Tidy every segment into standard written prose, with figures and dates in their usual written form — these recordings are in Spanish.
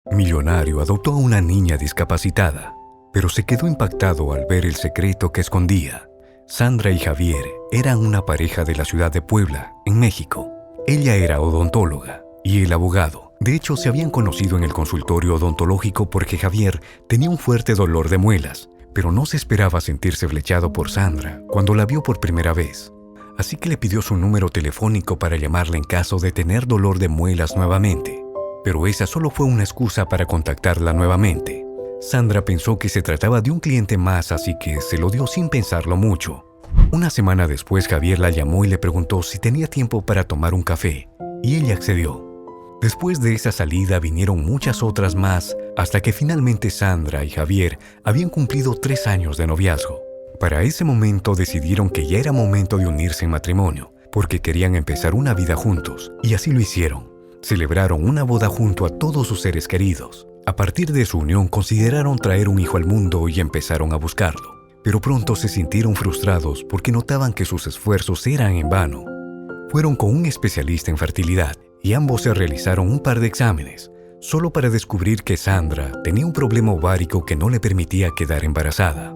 Millonario adoptó a una niña discapacitada, pero se quedó impactado al ver el secreto que escondía. Sandra y Javier eran una pareja de la ciudad de Puebla, en México. Ella era odontóloga y él abogado. De hecho, se habían conocido en el consultorio odontológico porque Javier tenía un fuerte dolor de muelas, pero no se esperaba sentirse flechado por Sandra cuando la vio por primera vez. Así que le pidió su número telefónico para llamarla en caso de tener dolor de muelas nuevamente. Pero esa solo fue una excusa para contactarla nuevamente. Sandra pensó que se trataba de un cliente más, así que se lo dio sin pensarlo mucho. Una semana después, Javier la llamó y le preguntó si tenía tiempo para tomar un café, y ella accedió. Después de esa salida vinieron muchas otras más, hasta que finalmente Sandra y Javier habían cumplido 3 años de noviazgo. Para ese momento decidieron que ya era momento de unirse en matrimonio, porque querían empezar una vida juntos, y así lo hicieron. Celebraron una boda junto a todos sus seres queridos. A partir de su unión consideraron traer un hijo al mundo y empezaron a buscarlo. Pero pronto se sintieron frustrados porque notaban que sus esfuerzos eran en vano. Fueron con un especialista en fertilidad y ambos se realizaron un par de exámenes, solo para descubrir que Sandra tenía un problema ovárico que no le permitía quedar embarazada.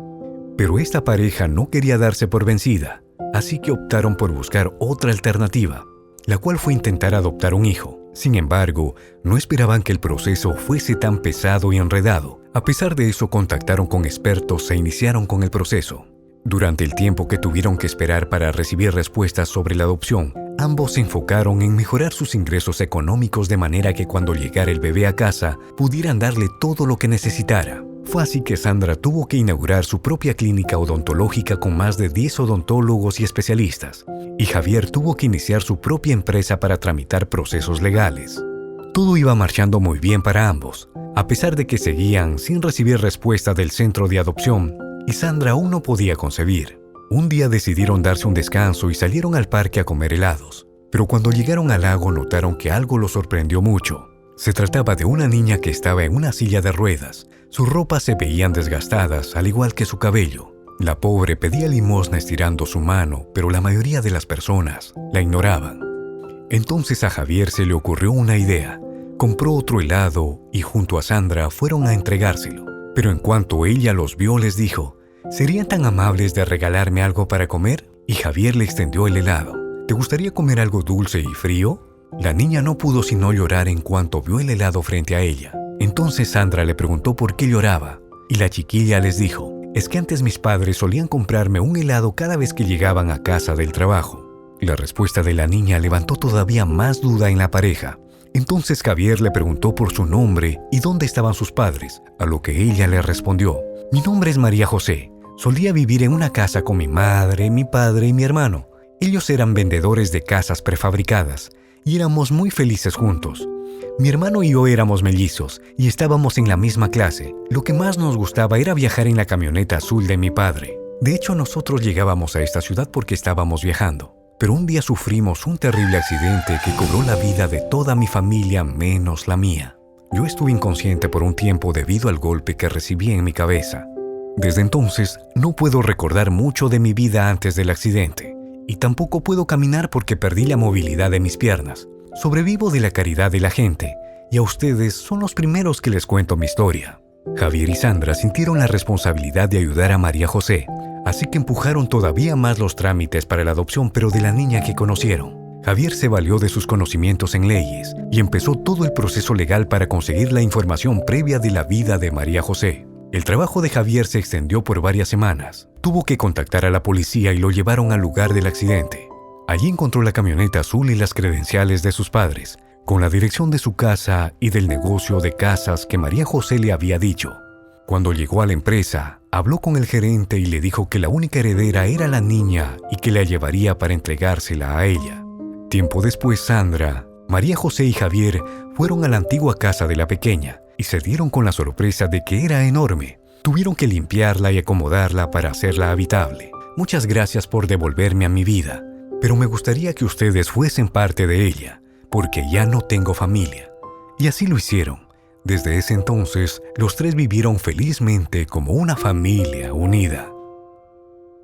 Pero esta pareja no quería darse por vencida, así que optaron por buscar otra alternativa, la cual fue intentar adoptar un hijo. Sin embargo, no esperaban que el proceso fuese tan pesado y enredado. A pesar de eso, contactaron con expertos e iniciaron con el proceso. Durante el tiempo que tuvieron que esperar para recibir respuestas sobre la adopción, ambos se enfocaron en mejorar sus ingresos económicos de manera que cuando llegara el bebé a casa, pudieran darle todo lo que necesitara. Fue así que Sandra tuvo que inaugurar su propia clínica odontológica con más de 10 odontólogos y especialistas, y Javier tuvo que iniciar su propia empresa para tramitar procesos legales. Todo iba marchando muy bien para ambos, a pesar de que seguían sin recibir respuesta del centro de adopción, y Sandra aún no podía concebir. Un día decidieron darse un descanso y salieron al parque a comer helados, pero cuando llegaron al lago notaron que algo los sorprendió mucho. Se trataba de una niña que estaba en una silla de ruedas. Sus ropas se veían desgastadas, al igual que su cabello. La pobre pedía limosna estirando su mano, pero la mayoría de las personas la ignoraban. Entonces a Javier se le ocurrió una idea. Compró otro helado y junto a Sandra fueron a entregárselo. Pero en cuanto ella los vio, les dijo: ¿serían tan amables de regalarme algo para comer? Y Javier le extendió el helado. ¿Te gustaría comer algo dulce y frío? La niña no pudo sino llorar en cuanto vio el helado frente a ella. Entonces Sandra le preguntó por qué lloraba, y la chiquilla les dijo: es que antes mis padres solían comprarme un helado cada vez que llegaban a casa del trabajo. La respuesta de la niña levantó todavía más duda en la pareja. Entonces Javier le preguntó por su nombre y dónde estaban sus padres, a lo que ella le respondió: mi nombre es María José. Solía vivir en una casa con mi madre, mi padre y mi hermano. Ellos eran vendedores de casas prefabricadas y éramos muy felices juntos. Mi hermano y yo éramos mellizos y estábamos en la misma clase. Lo que más nos gustaba era viajar en la camioneta azul de mi padre. De hecho, nosotros llegábamos a esta ciudad porque estábamos viajando. Pero un día sufrimos un terrible accidente que cobró la vida de toda mi familia menos la mía. Yo estuve inconsciente por un tiempo debido al golpe que recibí en mi cabeza. Desde entonces, no puedo recordar mucho de mi vida antes del accidente. Y tampoco puedo caminar porque perdí la movilidad de mis piernas. Sobrevivo de la caridad de la gente, y a ustedes son los primeros que les cuento mi historia. Javier y Sandra sintieron la responsabilidad de ayudar a María José, así que empujaron todavía más los trámites para la adopción, pero de la niña que conocieron. Javier se valió de sus conocimientos en leyes y empezó todo el proceso legal para conseguir la información previa de la vida de María José. El trabajo de Javier se extendió por varias semanas. Tuvo que contactar a la policía y lo llevaron al lugar del accidente. Allí encontró la camioneta azul y las credenciales de sus padres, con la dirección de su casa y del negocio de casas que María José le había dicho. Cuando llegó a la empresa, habló con el gerente y le dijo que la única heredera era la niña y que la llevaría para entregársela a ella. Tiempo después, Sandra, María José y Javier fueron a la antigua casa de la pequeña y se dieron con la sorpresa de que era enorme. Tuvieron que limpiarla y acomodarla para hacerla habitable. Muchas gracias por devolverme a mi vida, pero me gustaría que ustedes fuesen parte de ella, porque ya no tengo familia. Y así lo hicieron. Desde ese entonces, los tres vivieron felizmente como una familia unida.